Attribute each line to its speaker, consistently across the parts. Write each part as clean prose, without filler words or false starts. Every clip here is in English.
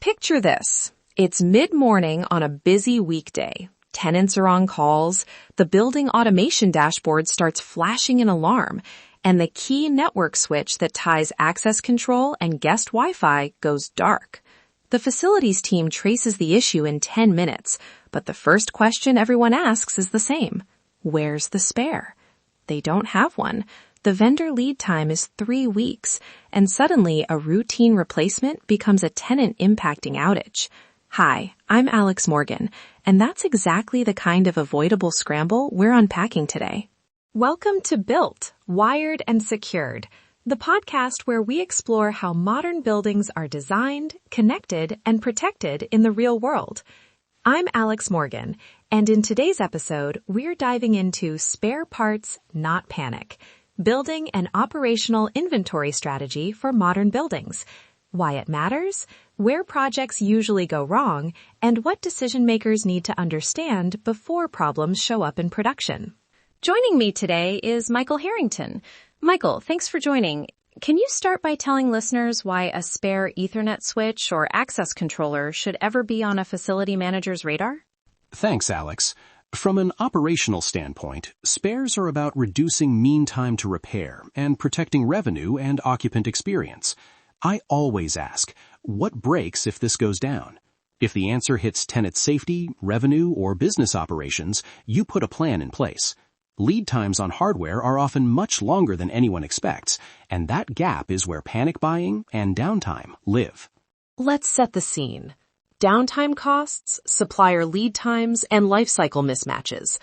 Speaker 1: Picture this. It's mid-morning on a busy weekday. Tenants are on calls, the building automation dashboard starts flashing an alarm, and the key network switch that ties access control and guest Wi-Fi goes dark. The facilities team traces the issue in 10 minutes, but the first question everyone asks is the same. Where's the spare? They don't have one. The vendor lead time is 3 weeks, and suddenly a routine replacement becomes a tenant-impacting outage. Hi, I'm Alex Morgan, and that's exactly the kind of avoidable scramble we're unpacking today. Welcome to Built, Wired, and Secured, the podcast where we explore how modern buildings are designed, connected, and protected in the real world. I'm Alex Morgan, and in today's episode, we're diving into spare parts, not panic. Building an operational inventory strategy for modern buildings, why it matters, where projects usually go wrong, and what decision makers need to understand before problems show up in production. Joining me today is Michael Harrington. Michael, thanks for joining. Can you start by telling listeners why a spare Ethernet switch or access controller should ever be on a facility manager's radar?
Speaker 2: Thanks, Alex. From an operational standpoint, spares are about reducing mean time to repair and protecting revenue and occupant experience. I always ask, what breaks if this goes down? If the answer hits tenant safety, revenue, or business operations, you put a plan in place. Lead times on hardware are often much longer than anyone expects, and that gap is where panic buying and downtime live.
Speaker 1: Let's set the scene. Downtime costs, supplier lead times, and lifecycle mismatches.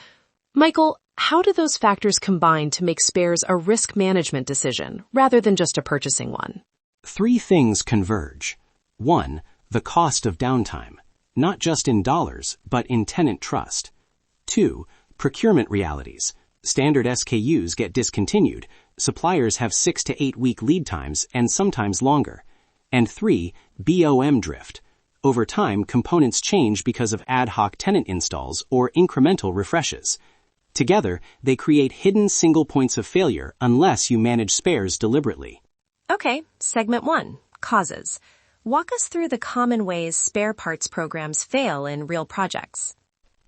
Speaker 1: Michael, how do those factors combine to make spares a risk management decision rather than just a purchasing one?
Speaker 2: 3 things converge. 1, the cost of downtime, not just in dollars, but in tenant trust. 2, procurement realities. Standard SKUs get discontinued. Suppliers have 6 to 8 week lead times and sometimes longer. And 3, BOM drift. Over time, components change because of ad hoc tenant installs or incremental refreshes. Together, they create hidden single points of failure unless you manage spares deliberately.
Speaker 1: Okay, segment 1, causes. Walk us through the common ways spare parts programs fail in real projects.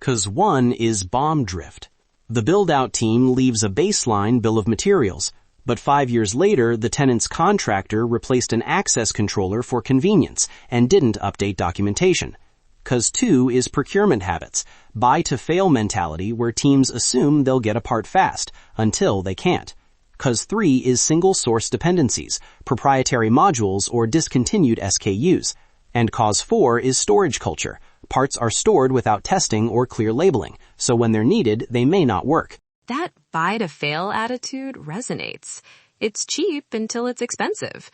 Speaker 2: Cause 1 is BOM drift. The build-out team leaves a baseline bill of materials, but 5 years later, the tenant's contractor replaced an access controller for convenience and didn't update documentation. Cause 2 is procurement habits, buy-to-fail mentality where teams assume they'll get a part fast until they can't. Cause 3 is single-source dependencies, proprietary modules or discontinued SKUs. And cause 4 is storage culture. Parts are stored without testing or clear labeling, so when they're needed, they may not work.
Speaker 1: That buy-to-fail attitude resonates. It's cheap until it's expensive.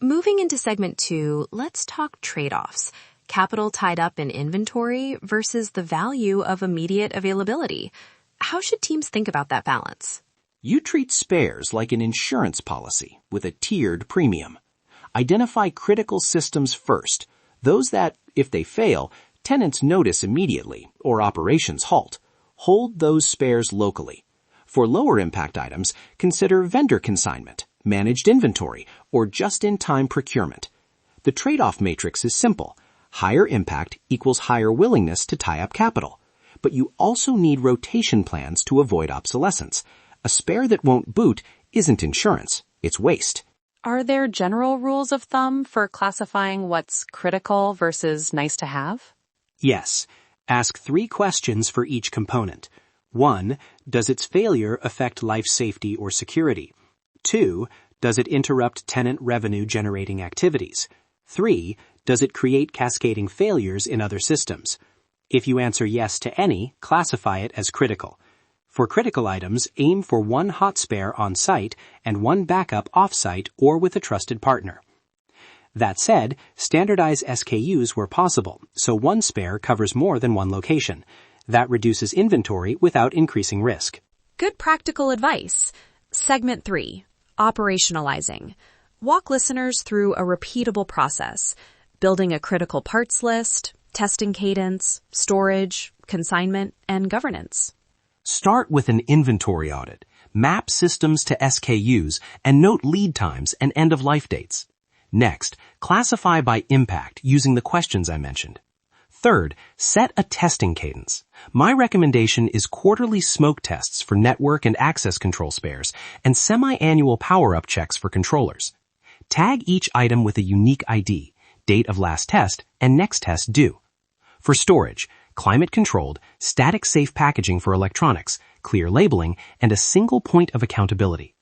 Speaker 1: Moving into segment 2, let's talk trade-offs. Capital tied up in inventory versus the value of immediate availability. How should teams think about that balance?
Speaker 2: You treat spares like an insurance policy with a tiered premium. Identify critical systems first, those that, if they fail, tenants notice immediately or operations halt. Hold those spares locally. For lower impact items, consider vendor consignment, managed inventory, or just-in-time procurement. The trade-off matrix is simple. Higher impact equals higher willingness to tie up capital. But you also need rotation plans to avoid obsolescence. A spare that won't boot isn't insurance, it's waste.
Speaker 1: Are there general rules of thumb for classifying what's critical versus nice to have?
Speaker 2: Yes. Ask 3 questions for each component. 1, does its failure affect life safety or security? 2, does it interrupt tenant revenue-generating activities? 3, does it create cascading failures in other systems? If you answer yes to any, classify it as critical. For critical items, aim for 1 hot spare on-site and 1 backup off-site or with a trusted partner. That said, standardize SKUs where possible, so 1 spare covers more than 1 location. That reduces inventory without increasing risk.
Speaker 1: Good practical advice. Segment 3, operationalizing. Walk listeners through a repeatable process. Building a critical parts list, testing cadence, storage, consignment, and governance.
Speaker 2: Start with an inventory audit. Map systems to SKUs and note lead times and end-of-life dates. Next, classify by impact using the questions I mentioned. Third, set a testing cadence. My recommendation is quarterly smoke tests for network and access control spares and semi-annual power-up checks for controllers. Tag each item with a unique ID, date of last test, and next test due. For storage, climate-controlled, static-safe packaging for electronics, clear labeling, and a single point of accountability.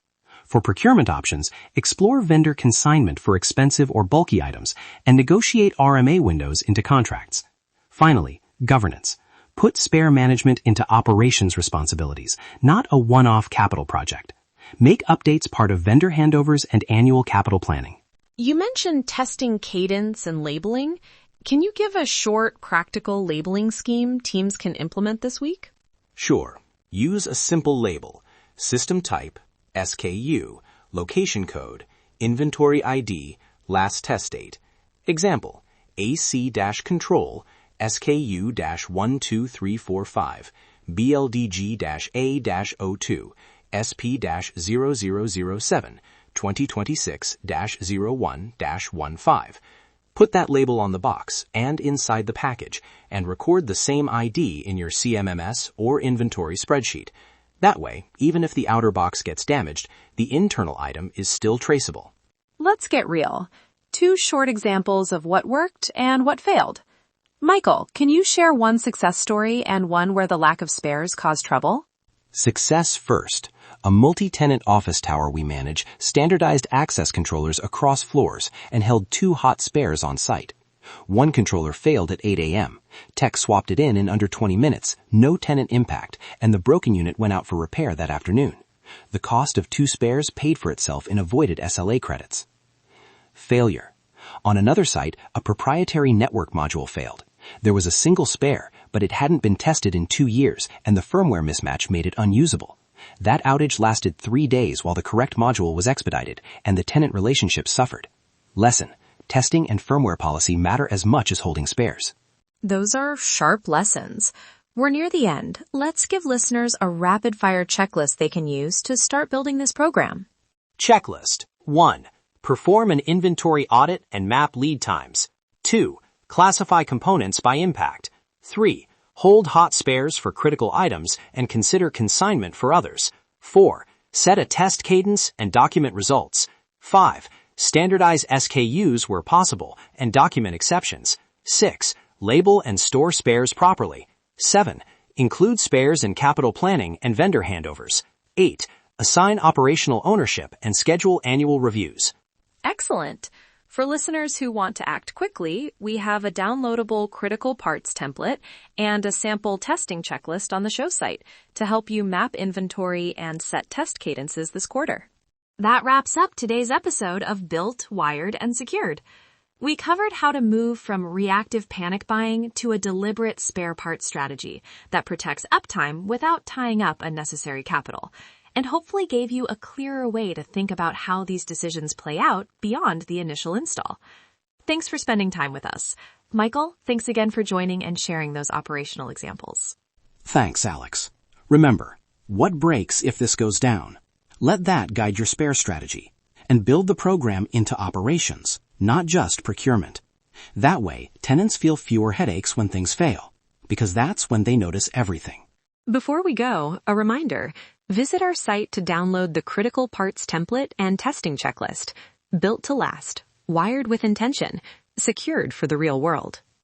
Speaker 2: For procurement options, explore vendor consignment for expensive or bulky items and negotiate RMA windows into contracts. Finally, governance. Put spare management into operations responsibilities, not a one-off capital project. Make updates part of vendor handovers and annual capital planning.
Speaker 1: You mentioned testing cadence and labeling. Can you give a short, practical labeling scheme teams can implement this week?
Speaker 2: Sure. Use a simple label. System type, SKU, location code, inventory ID, last test date. Example, AC-control, SKU-12345, BLDG-A-02, SP-0007, 2026-01-15. Put that label on the box and inside the package and record the same ID in your CMMS or inventory spreadsheet. That way, even if the outer box gets damaged, the internal item is still traceable.
Speaker 1: Let's get real. 2 short examples of what worked and what failed. Michael, can you share one success story and one where the lack of spares caused trouble?
Speaker 2: Success first. A multi-tenant office tower we manage standardized access controllers across floors and held 2 hot spares on site. One controller failed at 8 a.m. Tech swapped it in under 20 minutes, no tenant impact, and the broken unit went out for repair that afternoon. The cost of 2 spares paid for itself in avoided SLA credits. Failure. On another site, a proprietary network module failed. There was a single spare, but it hadn't been tested in 2 years, and the firmware mismatch made it unusable. That outage lasted 3 days while the correct module was expedited, and the tenant relationship suffered. Lesson: testing and firmware policy matter as much as holding spares.
Speaker 1: Those are sharp lessons. We're near the end. Let's give listeners a rapid-fire checklist they can use to start building this program.
Speaker 2: Checklist. 1. Perform an inventory audit and map lead times. 2. Classify components by impact. 3. Hold hot spares for critical items and consider consignment for others. 4. Set a test cadence and document results. 5. Standardize SKUs where possible and document exceptions. 6. Label and store spares properly. 7. Include spares in capital planning and vendor handovers. 8. Assign operational ownership and schedule annual reviews.
Speaker 1: Excellent. For listeners who want to act quickly, we have a downloadable critical parts template and a sample testing checklist on the show site to help you map inventory and set test cadences this quarter. That wraps up today's episode of Built, Wired, and Secured. We covered how to move from reactive panic buying to a deliberate spare parts strategy that protects uptime without tying up unnecessary capital, and hopefully gave you a clearer way to think about how these decisions play out beyond the initial install. Thanks for spending time with us. Michael, thanks again for joining and sharing those operational examples.
Speaker 2: Thanks, Alex. Remember, what breaks if this goes down? Let that guide your spare strategy and build the program into operations, not just procurement. That way, tenants feel fewer headaches when things fail, because that's when they notice everything.
Speaker 1: Before we go, a reminder. Visit our site to download the critical parts template and testing checklist. Built to last, wired with intention, secured for the real world.